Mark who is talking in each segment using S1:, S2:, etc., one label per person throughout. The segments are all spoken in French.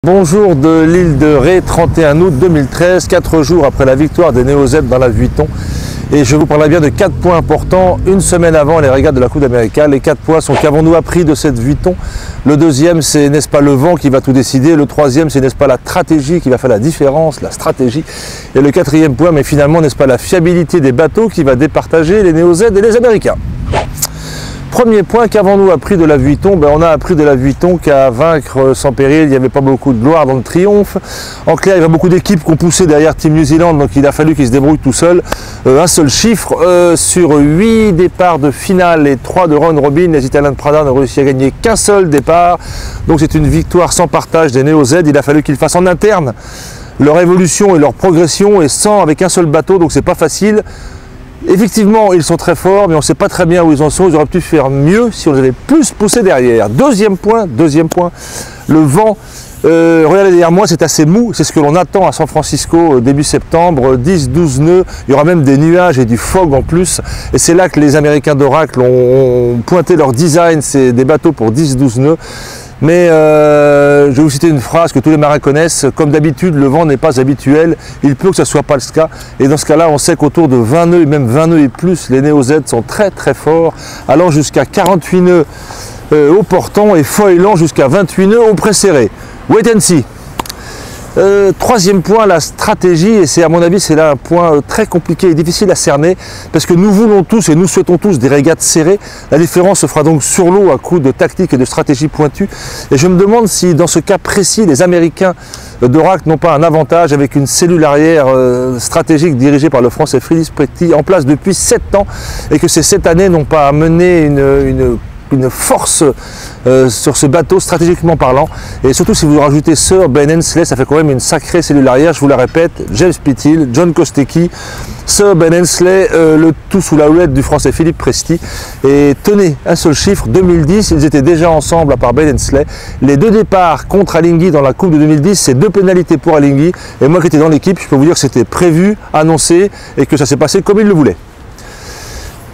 S1: Bonjour de l'île de Ré, 31 août 2013, 4 jours après la victoire des Néo-Z dans la Vuitton. Et je vous parlerai bien de 4 points importants, une semaine avant les régates de la Coupe d'Amérique. Les 4 points sont qu'avons-nous appris de cette Vuitton? Le deuxième, c'est n'est-ce pas le vent qui va tout décider? Le troisième, c'est n'est-ce pas la stratégie qui va faire la différence, la stratégie? Et le quatrième point, mais finalement, n'est-ce pas la fiabilité des bateaux qui va départager les Néo-Z et les Américains? Premier point, qu'avons-nous appris de la Vuitton? On a appris de la Vuitton qu'à vaincre sans péril, il n'y avait pas beaucoup de gloire dans le triomphe. En clair, il y a beaucoup d'équipes qui ont poussé derrière Team New Zealand, donc il a fallu qu'ils se débrouillent tout seuls. Un seul chiffre, sur 8 départs de finale et 3 de round robin, les Italiens de Prada n'ont réussi à gagner qu'un seul départ. Donc c'est une victoire sans partage des Néo-Z. Il a fallu qu'ils fassent en interne leur évolution et leur progression, et avec un seul bateau, donc c'est pas facile. Effectivement, ils sont très forts, mais on ne sait pas très bien où ils en sont. Ils auraient pu faire mieux si on les avait plus poussés derrière. Deuxième point, le vent. Regardez derrière moi, c'est assez mou. C'est ce que l'on attend à San Francisco début septembre. 10-12 nœuds. Il y aura même des nuages et du fog en plus. Et c'est là que les Américains d'Oracle ont pointé leur design. C'est des bateaux pour 10-12 nœuds. Mais je vais vous citer une phrase que tous les marins connaissent. Comme d'habitude, le vent n'est pas habituel. Il peut que ce ne soit pas le cas. Et dans ce cas-là, on sait qu'autour de 20 nœuds, et même 20 nœuds et plus, les Néo-Z sont très très forts, allant jusqu'à 48 nœuds au portant et foilant jusqu'à 28 nœuds au pré-serré. Wait and see. Troisième point, la stratégie, et c'est à mon avis c'est là un point très compliqué et difficile à cerner, parce que nous voulons tous et nous souhaitons tous des régates serrées. La différence se fera donc sur l'eau à coup de tactique et de stratégie pointue, et je me demande si dans ce cas précis les Américains d'Oracle n'ont pas un avantage avec une cellule arrière stratégique dirigée par le Français Philippe Pretty en place depuis 7 ans, et que ces 7 années n'ont pas amené une force sur ce bateau stratégiquement parlant, et surtout si vous rajoutez Sir Ben Hensley, ça fait quand même une sacrée cellule arrière. Je vous la répète, James Pithill, John Kostecki, Sir Ben Hensley, le tout sous la houlette du Français Philippe Presty. Et tenez un seul chiffre, 2010, ils étaient déjà ensemble à part Ben Hensley. Les 2 départs contre Alinghi dans la Coupe de 2010, c'est 2 pénalités pour Alinghi, et moi qui étais dans l'équipe, je peux vous dire que c'était prévu, annoncé, et que ça s'est passé comme il le voulait.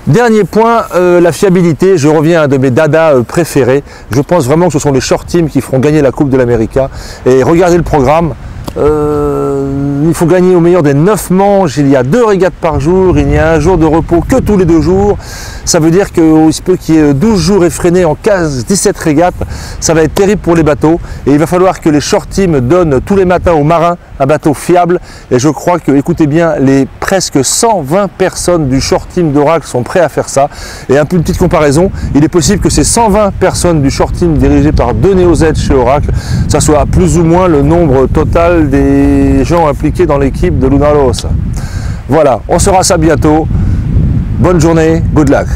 S1: Dernier point, la fiabilité. Je reviens à un de mes dadas préférés. Je pense vraiment que ce sont les short teams qui feront gagner la Coupe de l'Amérique. Et regardez le programme. Il faut gagner au meilleur des 9 manches. Il y a 2 régates par jour. Il y a un jour de repos que tous les 2 jours. Ça veut dire qu'il se peut qu'il y ait 12 jours effrénés en 17 régates. Ça va être terrible pour les bateaux. Et il va falloir que les short teams donnent tous les matins aux marins un bateau fiable. Et je crois que, écoutez bien, les presque 120 personnes du short team d'Oracle sont prêts à faire ça. Et un peu une petite comparaison, il est possible que ces 120 personnes du short team dirigées par 2 Néo-Z chez Oracle, ça soit plus ou moins le nombre total des gens impliqués dans l'équipe de Luna Rossa. Voilà, on saura ça bientôt. Bonne journée, good luck.